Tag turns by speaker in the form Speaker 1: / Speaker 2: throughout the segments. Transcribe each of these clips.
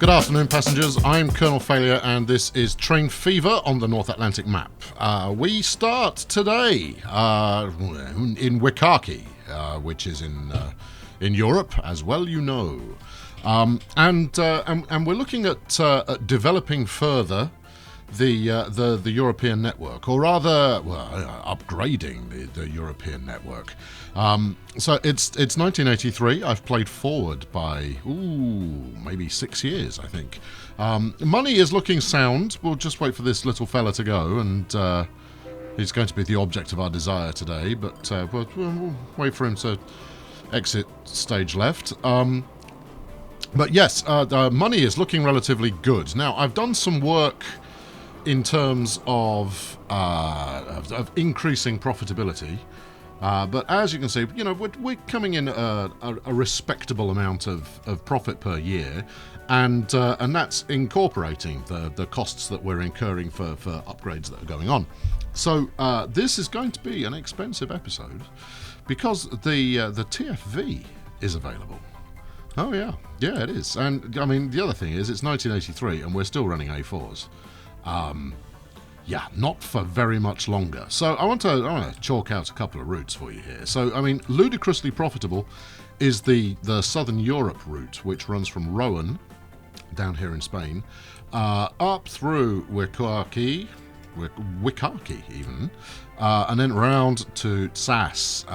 Speaker 1: Good afternoon, passengers. I'm Colonel Failure, and this is Train Fever on the North Atlantic map. We start today in Wikaki, which is in Europe, as well you know. And we're looking at developing further the European network, or rather, upgrading the European network. So it's 1983. I've played forward by maybe 6 years, I think. Money is looking sound. We'll just wait for this little fella to go, and he's going to be the object of our desire today. But we'll wait for him to exit stage left. But yes, money is looking relatively good. Now, I've done some work in terms of increasing profitability, but as you can see, you know, we're coming in a respectable amount of profit per year, and that's incorporating the costs that we're incurring for upgrades that are going on. So this is going to be an expensive episode because the TFV is available. Oh yeah, it is. And I mean, the other thing is, it's 1983 and we're still running A4s. Yeah, not for very much longer. So I want to chalk out a couple of routes for you here. So, I mean, ludicrously profitable is the Southern Europe route, which runs from Rouen, down here in Spain, up through Wikaki even, and then round to Sass.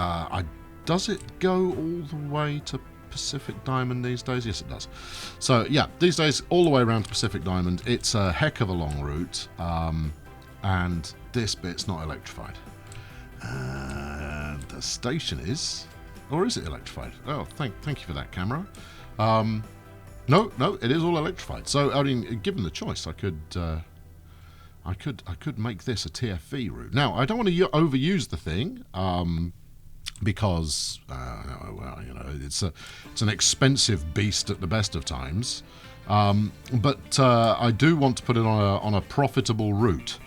Speaker 1: Does it go all the way to Pacific Diamond these days? Yes, it does. So yeah, these days all the way around to Pacific Diamond. It's a heck of a long route, and this bit's not electrified. The station is, or is it electrified? Oh, thank you for that, camera. No, it is all electrified. So I mean, given the choice, I could make this a TFV route. Now, I don't want to overuse the thing. Because well, you know, it's an expensive beast at the best of times, but I do want to put it on a profitable route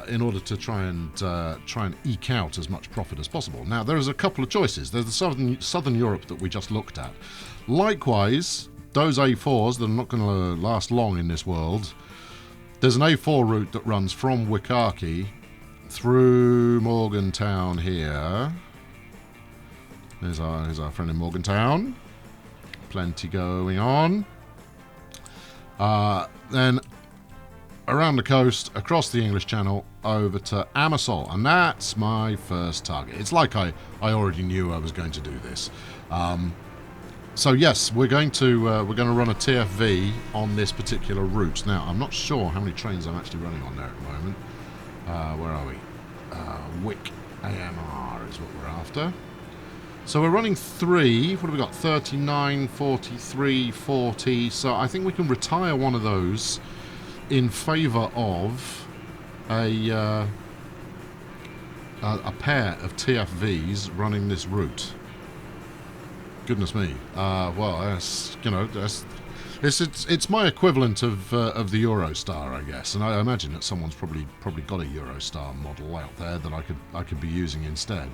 Speaker 1: in order to try and eke out as much profit as possible. Now, there's a couple of choices. There's the Southern Europe that we just looked at. Likewise, those A4s that are not going to last long in this world. There's an A4 route that runs from Wikaki through Morgantown here. There's our friend in Morgantown. Plenty going on. Then around the coast, across the English Channel, over to Amersfoort, and that's my first target. It's like I already knew I was going to do this. So yes, we're going to run a TFV on this particular route. Now, I'm not sure how many trains I'm actually running on there at the moment. Where are we? Wick AMR is what we're after. So we're running 3, what have we got, 39, 43, 40, so I think we can retire one of those in favour of a pair of TFVs running this route. Goodness me. Well, that's, you know, it's my equivalent of the Eurostar, I guess, and I imagine that someone's probably got a Eurostar model out there that I could be using instead.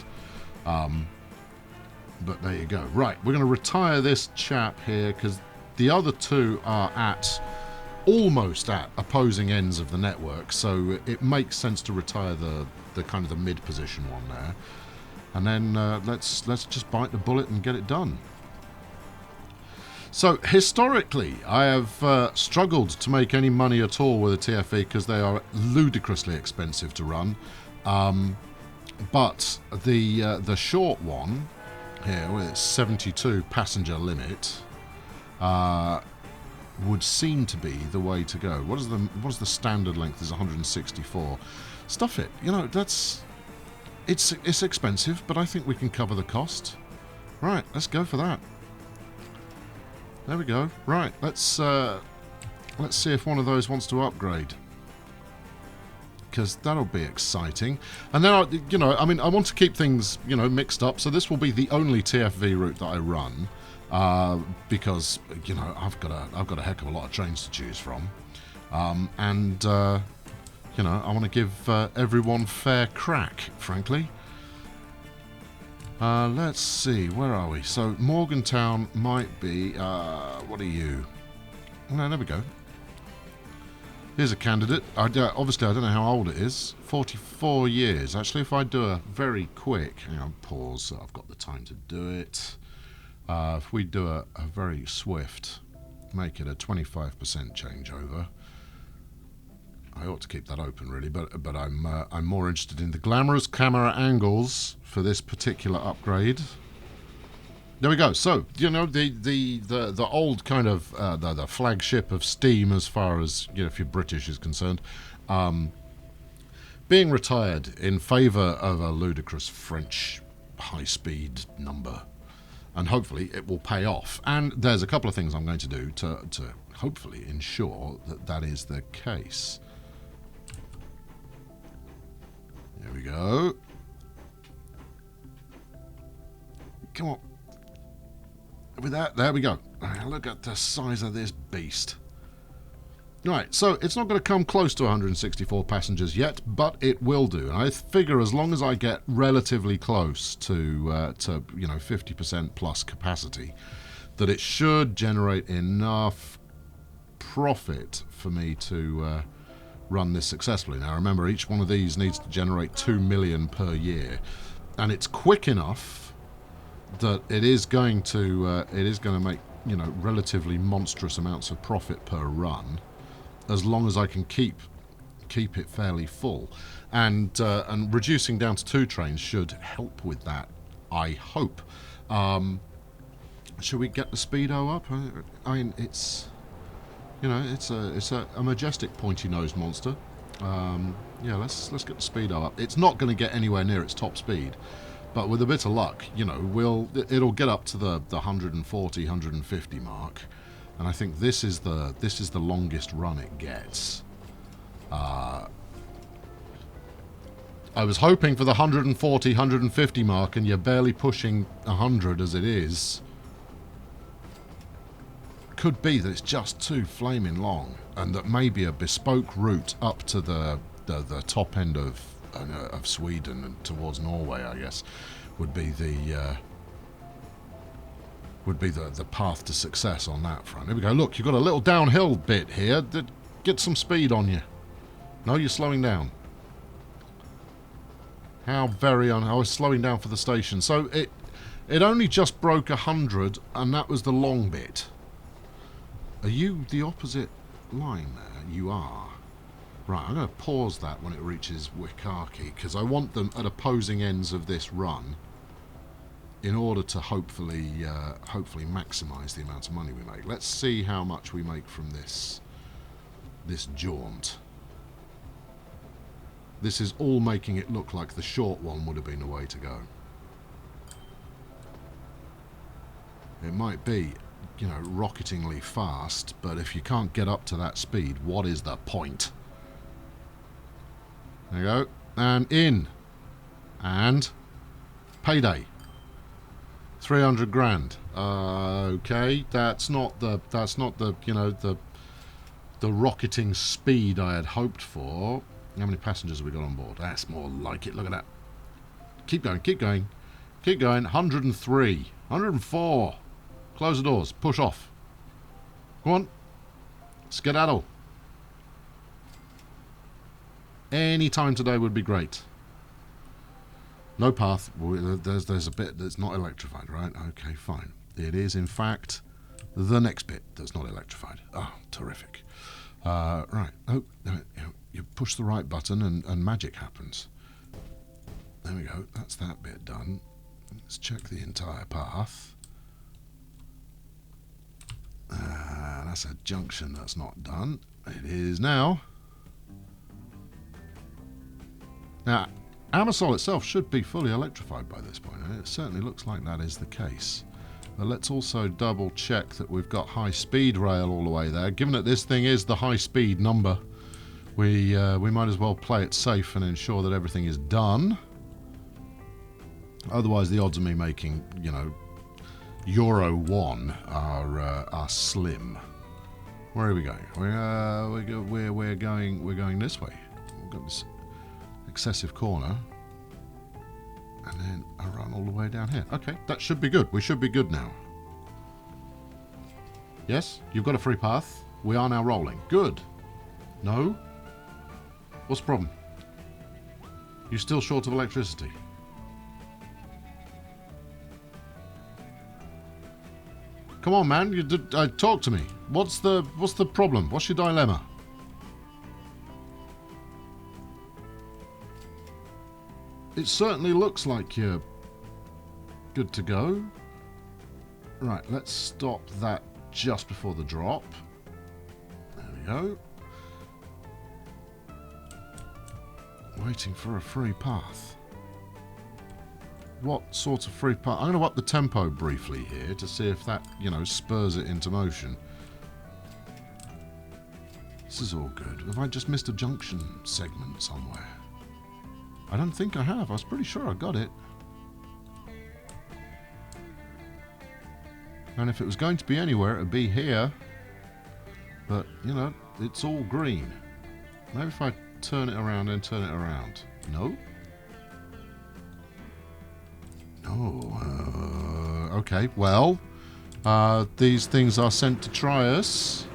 Speaker 1: But there you go. Right, we're going to retire this chap here because the other two are almost at opposing ends of the network, so it makes sense to retire the kind of the mid position one there, and then let's just bite the bullet and get it done. So historically, I have struggled to make any money at all with a TFV because they are ludicrously expensive to run. But the short one here, with its 72 passenger limit, would seem to be the way to go. What is the standard length? Is 164. Stuff it. You know, it's expensive, but I think we can cover the cost. Right, let's go for that. There we go. Right, let's see if one of those wants to upgrade, because that'll be exciting. And then, I mean, I want to keep things, mixed up. So this will be the only TFV route that I run, because, I've got a heck of a lot of trains to choose from, and I want to give everyone fair crack, frankly. Let's see, where are we? So Morgantown might be, what are you? No, there we go. Here's a candidate. Obviously, I don't know how old it is. 44 years. Actually, if I do a very quick... Hang on, pause. So I've got the time to do it. If we do a very swift, make it a 25% changeover. I ought to keep that open, really, but I'm more interested in the glamorous camera angles for this particular upgrade. There we go. So, you know, the old kind of the flagship of Steam, as far as, you know, if you're British is concerned, being retired in favour of a ludicrous French high-speed number, and hopefully it will pay off. And there's a couple of things I'm going to do to hopefully ensure that that is the case. There we go. Come on. With that, there we go. Look at the size of this beast. Right, so it's not going to come close to 164 passengers yet, but it will do. And I figure as long as I get relatively close to you know, 50% plus capacity, that it should generate enough profit for me to run this successfully. Now remember, each one of these needs to generate 2 million per year, and it's quick enough that it is going to make, you know, relatively monstrous amounts of profit per run, as long as I can keep it fairly full, and reducing down to 2 trains should help with that, I hope. Should we get the speedo up? I mean, it's, you know, it's a majestic pointy-nosed monster. Yeah, let's get the speedo up. It's not going to get anywhere near its top speed, but with a bit of luck, you know, it'll get up to the 140, 150 mark, and I think this is the longest run it gets. I was hoping for the 140, 150 mark, and you're barely pushing 100 as it is. Could be that it's just too flaming long, and that maybe a bespoke route up to the top end of Sweden and towards Norway, I guess, would be the path to success on that front. Here we go. Look, you've got a little downhill bit here. Get some speed on you. No, you're slowing down. How very I was slowing down for the station. So it only just broke 100, and that was the long bit. Are you the opposite line there? You are. Right, I'm going to pause that when it reaches Wikaki, because I want them at opposing ends of this run in order to hopefully maximise the amount of money we make. Let's see how much we make from this jaunt. This is all making it look like the short one would have been the way to go. It might be, you know, rocketingly fast, but if you can't get up to that speed, what is the point? There you go, and in, and payday, 300 grand. Okay, that's not the you know, the rocketing speed I had hoped for. How many passengers have we got on board? That's more like it. Look at that. Keep going, keep going, keep going. 103, 104. Close the doors. Push off. Come on. Skedaddle. Any time today would be great. No path. There's a bit that's not electrified, right? Okay, fine. It is, in fact, the next bit that's not electrified. Oh, terrific. Right. Oh, you push the right button and magic happens. There we go. That's that bit done. Let's check the entire path. That's a junction that's not done. It is now. Now, Amersfoort itself should be fully electrified by this point, and it certainly looks like that is the case. But let's also double check that we've got high speed rail all the way there. Given that this thing is the high speed number, we might as well play it safe and ensure that everything is done. Otherwise, the odds of me making, you know, Euro 1 are slim. Where are we going? We're going this way. We've got this excessive corner, and then I run all the way down here. Okay, that should be good. We should be good now. Yes, you've got a free path. We are now rolling. Good. No? What's the problem? You're still short of electricity. Come on, man. Talk to me. What's the problem? What's your dilemma? It certainly looks like you're good to go. Right, let's stop that just before the drop. There we go. Waiting for a free path. What sort of free path? I'm going to up the tempo briefly here to see if that, you know, spurs it into motion. This is all good. Have I just missed a junction segment somewhere? I don't think I have. I was pretty sure I got it. And if it was going to be anywhere, it would be here. But, you know, it's all green. Maybe if I turn it around and turn it around. No? No. Okay, well, these things are sent to try us.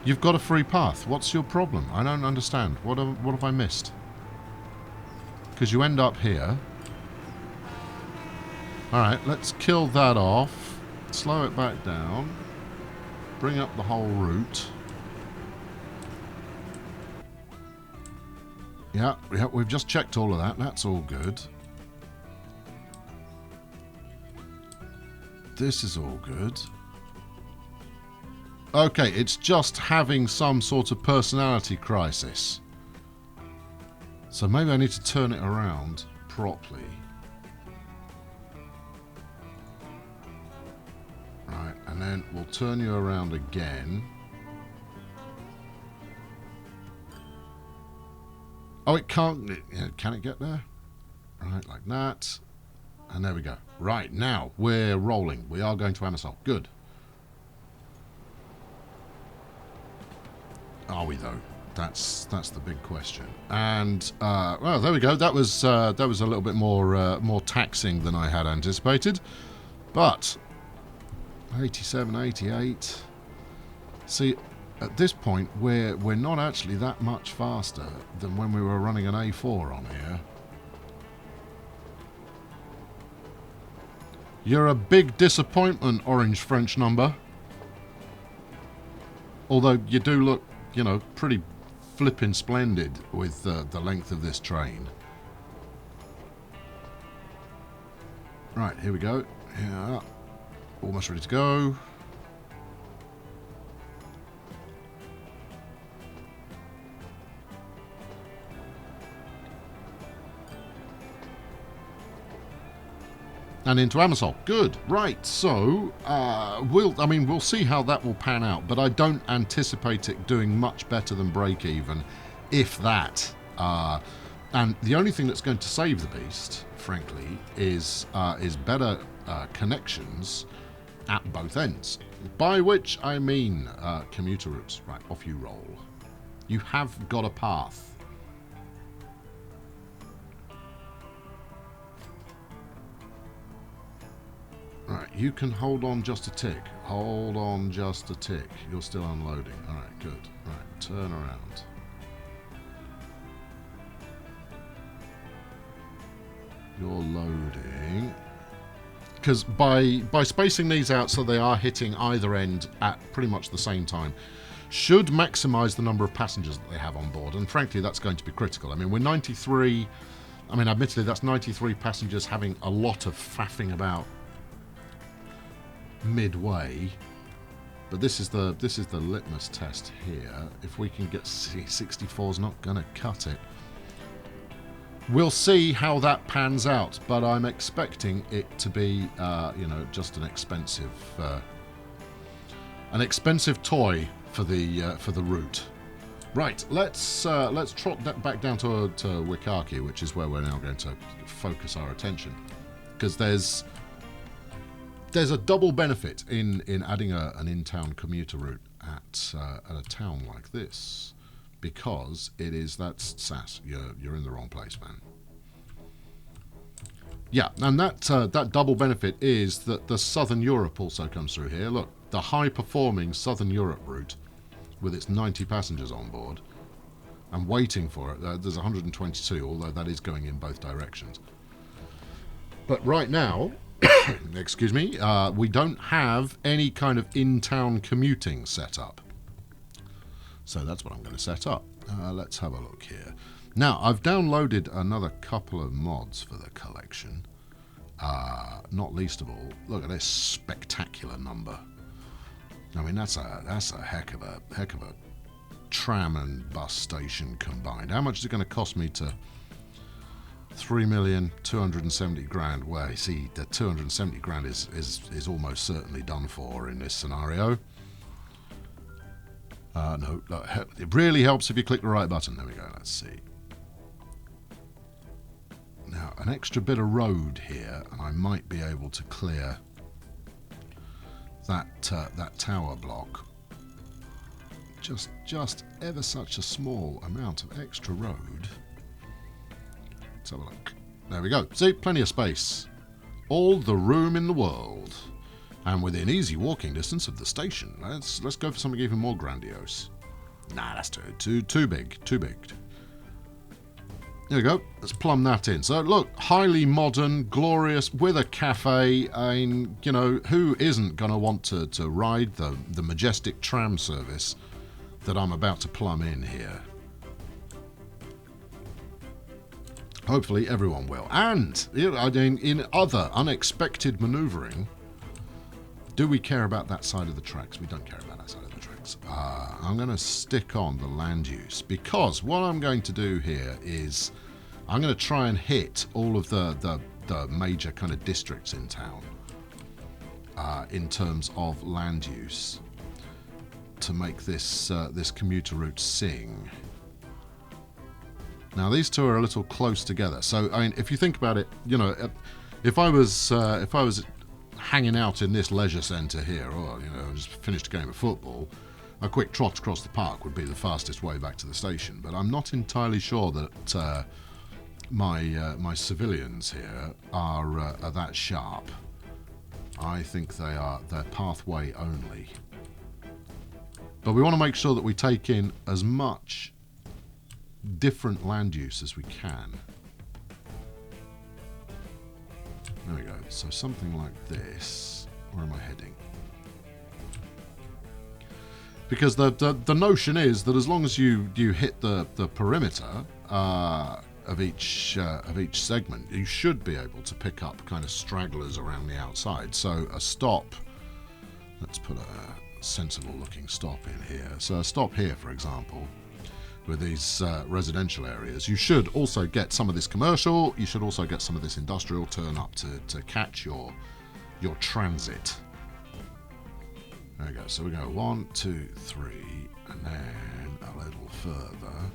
Speaker 1: You've got a free path. What's your problem? I don't understand. What have I missed? Because you end up here. Alright, let's kill that off. Slow it back down. Bring up the whole route. Yeah, we've just checked all of that. That's all good. This is all good. Okay, it's just having some sort of personality crisis. So maybe I need to turn it around properly. Right, and then we'll turn you around again. Oh, it can't... Can it get there? Right, like that. And there we go. Right, now we're rolling. We are going to Amosol. Good. Are we though? That's the big question. And well, there we go. That was a little bit more taxing than I had anticipated. But 87, 88. See, at this point we're not actually that much faster than when we were running an A4 on here. You're a big disappointment, Orange French number. Although you do look, you know, pretty flippin' splendid with the length of this train. Right, here we go. Yeah, almost ready to go. And into Amosol. Good. Right. So we'll see how that will pan out, but I don't anticipate it doing much better than break even, if that. And the only thing that's going to save the beast, frankly, is better connections at both ends. By which I mean commuter routes. Right. Off you roll. You have got a path. Right, you can hold on just a tick. Hold on just a tick. You're still unloading. Alright, good. Right, turn around. You're loading. Because by spacing these out so they are hitting either end at pretty much the same time, should maximise the number of passengers that they have on board. And frankly, that's going to be critical. I mean, we're 93... I mean, admittedly, that's 93 passengers having a lot of faffing about midway, but this is the litmus test here. If we can get 64's not gonna cut it. We'll see how that pans out, but I'm expecting it to be you know, just an expensive toy for the route. Right, let's trot that back down to Wikaki, which is where we're now going to focus our attention, because there's a double benefit in adding an in-town commuter route at a town like this, because that's SAS. You're in the wrong place, man. Yeah, and that double benefit is that the Southern Europe also comes through here. Look, the high-performing Southern Europe route with its 90 passengers on board. I'm waiting for it. There's 122, although that is going in both directions. But right now, excuse me, we don't have any kind of in-town commuting set up. So that's what I'm going to set up. Let's have a look here. Now, I've downloaded another couple of mods for the collection. Not least of all, look at this spectacular number. I mean, that's a heck of a tram and bus station combined. How much is it going to cost me to 3,270,000? Well, you see, the 270 grand is almost certainly done for in this scenario. No, it really helps if you click the right button. There we go. Let's see. Now, an extra bit of road here, and I might be able to clear that tower block. Just ever such a small amount of extra road. Let's have a look. There we go. See, plenty of space. All the room in the world. And within easy walking distance of the station. Let's go for something even more grandiose. Nah, that's too big. Too big. There we go. Let's plumb that in. So look, highly modern, glorious, with a cafe. I mean, you know, who isn't going to want to ride the majestic tram service that I'm about to plumb in here? Hopefully everyone will. And, you know, I mean, in other unexpected manoeuvring, do we care about that side of the tracks? We don't care about that side of the tracks. I'm going to stick on the land use, because what I'm going to do here is I'm going to try and hit all of the major kind of districts in town in terms of land use to make this commuter route sing. Now these two are a little close together, so I mean, if you think about it, you know, if I was hanging out in this leisure centre here, or you know, just finished a game of football, a quick trot across the park would be the fastest way back to the station. But I'm not entirely sure that my civilians here are that sharp. I think they're pathway only. But we want to make sure that we take in as much different land use as we can. There we go. So something like this. Where am I heading? Because the notion is that as long as you hit the perimeter of each segment, you should be able to pick up kind of stragglers around the outside. So a stop. Let's put a sensible looking stop in here. So a stop here, for example, with these residential areas. You should also get some of this commercial, you should also get some of this industrial turn up to catch your transit. There we go. So we go 1, 2, 3, and then a little further.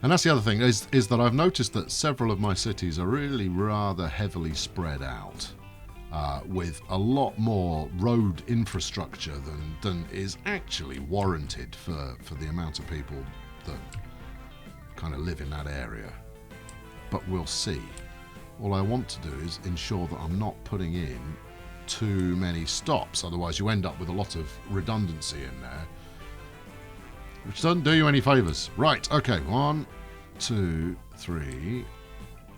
Speaker 1: And that's the other thing, is that I've noticed that several of my cities are really rather heavily spread out, with a lot more road infrastructure than is actually warranted for the amount of people that kind of live in that area. But we'll see. All I want to do is ensure that I'm not putting in too many stops, otherwise you end up with a lot of redundancy in there, which doesn't do you any favours. Right, okay, 1, 2, 3,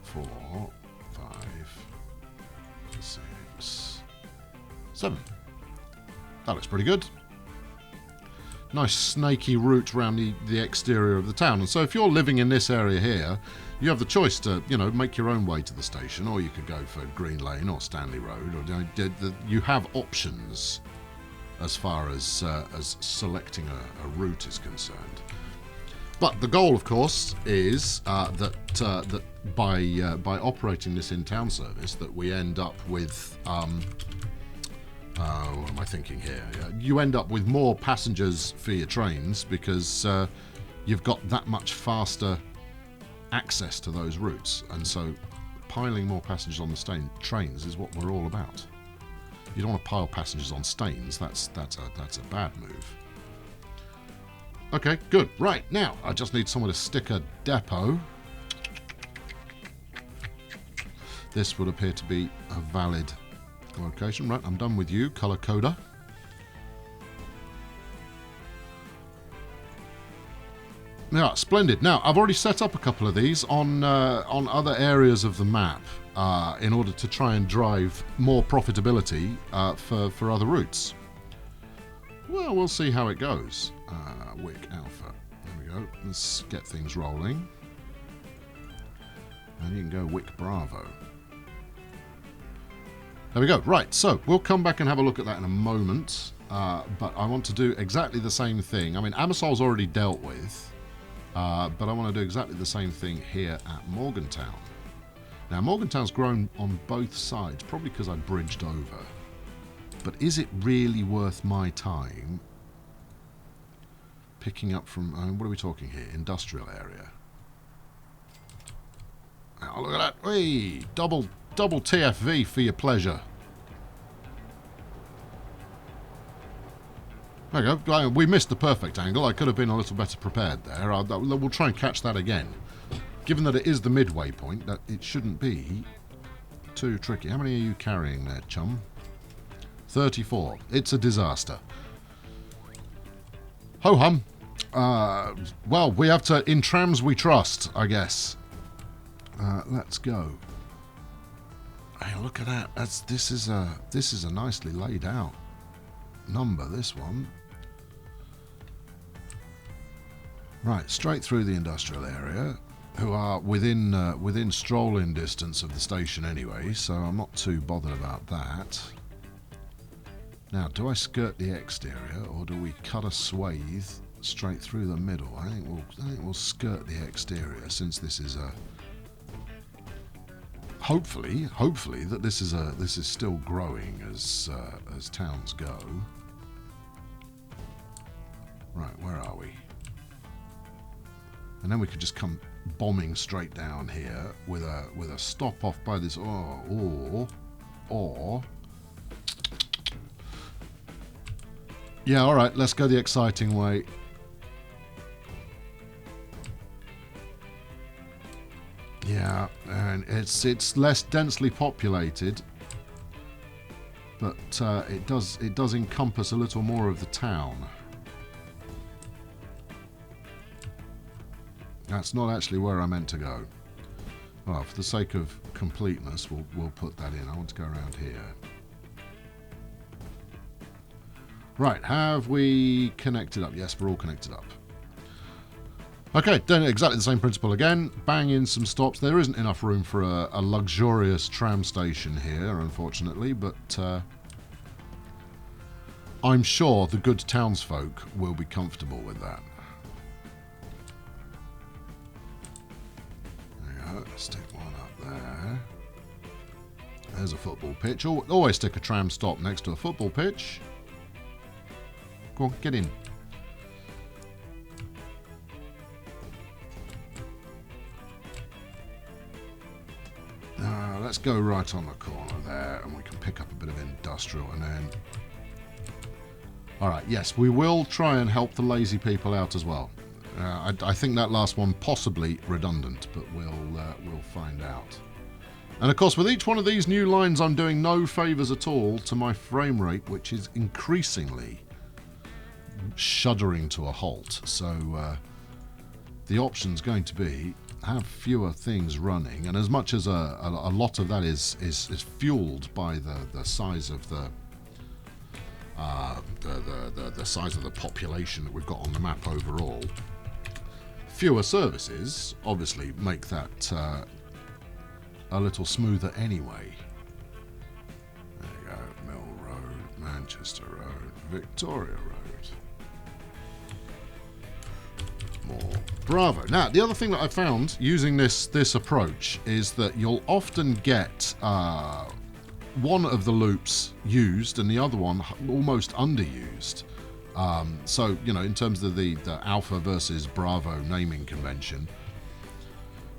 Speaker 1: 4, 5, 6, 7. That looks pretty good. Nice snaky route around the exterior of the town. And so if you're living in this area here, you have the choice to, you know, make your own way to the station, or you could go for Green Lane or Stanley Road, or you have options as far as selecting a route is concerned. But the goal, of course, is that by operating this in-town service, that we end up with what am I thinking here? You end up with more passengers for your trains because you've got that much faster access to those routes, and so piling more passengers on the trains is what we're all about. You don't want to pile passengers on stains. That's a bad move. Okay, good. Right, now I just need somewhere to stick a depot. this would appear to be a valid location. Right, I'm done with you, color coder. Yeah, splendid. Now, I've already set up a couple of these on other areas of the map in order to try and drive more profitability for other routes. Well, we'll see how it goes. Wick Alpha. There we go. Let's get things rolling. And you can go Wick Bravo. There we go. Right, so we'll come back and have a look at that in a moment. But I want to do exactly the same thing. I mean, Amersol's already dealt with. But I want to do exactly the same thing here at Morgantown. Now, Morgantown's grown on both sides, probably because I bridged over. But is it really worth my time picking up from, I mean, what are we talking here? Industrial area. Oh, look at that. Hey, double TFV for your pleasure. There you go. We missed the perfect angle. I could have been a little better prepared there. We'll try and catch that again. Given that it is the midway point, that it shouldn't be too tricky. How many are you carrying there, chum? 34. It's a disaster. Ho-hum. Well, we have to... In trams we trust, I guess. Let's go. Hey, look at that. This is a nicely laid out number, this one. Right, straight through the industrial area, who are within strolling distance of the station anyway, so I'm not too bothered about that. Now, do I skirt the exterior, or do we cut a swathe straight through the middle? I think we'll skirt the exterior, since this is a... Hopefully that this is still growing as towns go. Right, where are we? And then we could just come bombing straight down here with a stop off by this or yeah, all right, let's go the exciting way. Yeah, and it's less densely populated, but it does encompass a little more of the town. That's not actually where I meant to go. Well, for the sake of completeness, we'll put that in. I want to go around here. Right, have we connected up? Yes, we're all connected up. Okay, then exactly the same principle again. Bang in some stops. There isn't enough room for a luxurious tram station here, unfortunately, but I'm sure the good townsfolk will be comfortable with that. There you go. Stick one up there. There's a football pitch. Always stick a tram stop next to a football pitch. Go on, get in. Let's go right on the corner there, and we can pick up a bit of industrial, and then... Alright, yes, we will try and help the lazy people out as well. I think that last one possibly redundant, but we'll find out. And of course, with each one of these new lines, I'm doing no favours at all to my frame rate, which is increasingly shuddering to a halt. So the option's going to be have fewer things running, and as much as a lot of that is fueled by the size of the size of the population that we've got on the map overall, fewer services obviously make that a little smoother anyway. There you go, Mill Road, Manchester Road, Victoria Road. More Bravo. Now, the other thing that I found using this approach is that you'll often get one of the loops used and the other one almost underused. So, you know, in terms of the Alpha versus Bravo naming convention,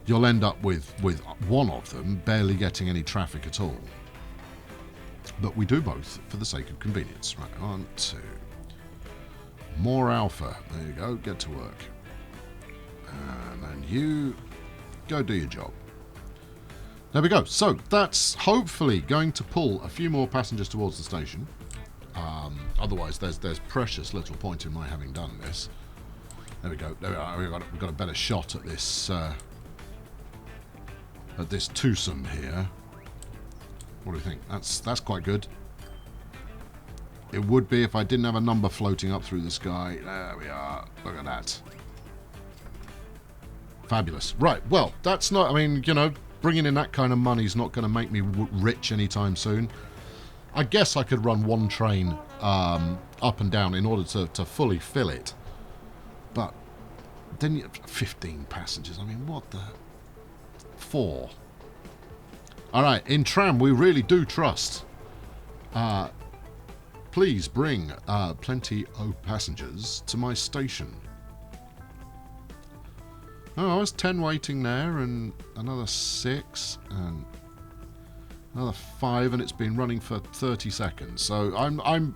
Speaker 1: you'll end up with one of them barely getting any traffic at all. But we do both for the sake of convenience. Right, 1, 2. More Alpha. There you go. Get to work. And then you go do your job. There we go. So that's hopefully going to pull a few more passengers towards the station. Otherwise, there's precious little point in my having done this. There we go. There we are. We've got a better shot at this twosome here. What do you think? That's quite good. It would be if I didn't have a number floating up through the sky. There we are. Look at that. Fabulous. Right. Well, that's not. I mean, you know, bringing in that kind of money is not going to make me rich anytime soon. I guess I could run one train up and down in order to fully fill it. But then 15 passengers. I mean, what the? 4. All right. In tram, we really do trust. Please bring plenty of passengers to my station. Oh, there's 10 waiting there, and another 6, and another 5, and it's been running for 30 seconds. So I'm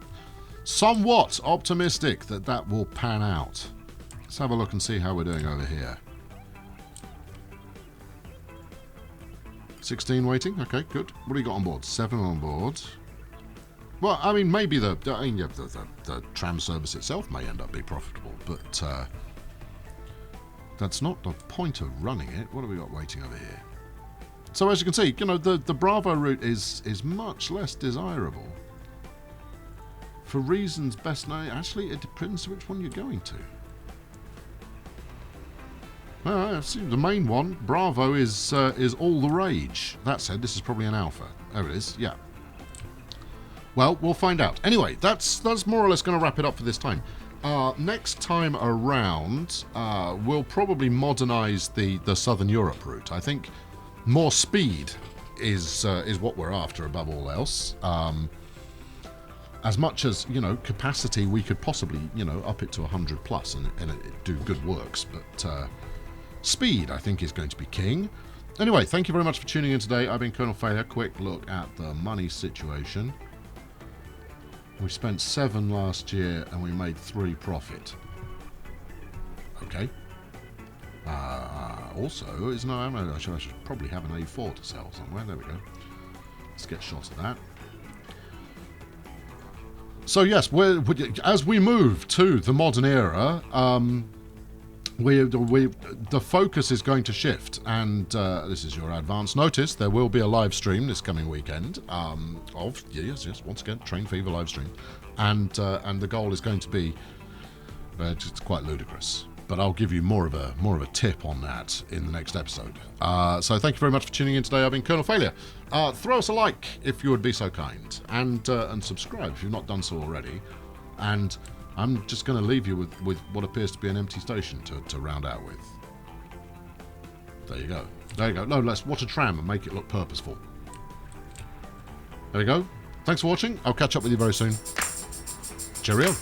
Speaker 1: somewhat optimistic that that will pan out. Let's have a look and see how we're doing over here. 16 waiting. Okay, good. What do you got on board? 7 on board. Well, I mean, maybe the tram service itself may end up being profitable, but that's not the point of running it. What have we got waiting over here? So as you can see, you know, the Bravo route is much less desirable. For reasons best known, actually, it depends which one you're going to. Well, see, the main one, Bravo, is all the rage. That said, this is probably an alpha. There it is, yeah. Well, we'll find out. Anyway, that's more or less going to wrap it up for this time. Next time around, we'll probably modernise the Southern Europe route. I think more speed is what we're after above all else. As much as, you know, capacity, we could possibly, you know, up it to 100 plus and do good works. But speed, I think, is going to be king. Anyway, thank you very much for tuning in today. I've been Colonel Failure. Quick look at the money situation. We spent 7 last year and we made 3 profit. Okay. Also, is no ammo. I should probably have an A4 to sell somewhere. There we go. Let's get a shot of that. So yes, as we move to the modern era, the focus is going to shift, and this is your advance notice. There will be a live stream this coming weekend of yes, once again, Train Fever live stream, and the goal is going to be it's quite ludicrous, but I'll give you more of a tip on that in the next episode. So thank you very much for tuning in today. I've been Colonel Failure. Throw us a like if you would be so kind, and subscribe if you've not done so already, and I'm just going to leave you with what appears to be an empty station to round out with. There you go. There you go. No, let's watch a tram and make it look purposeful. There you go. Thanks for watching. I'll catch up with you very soon. Cheerio.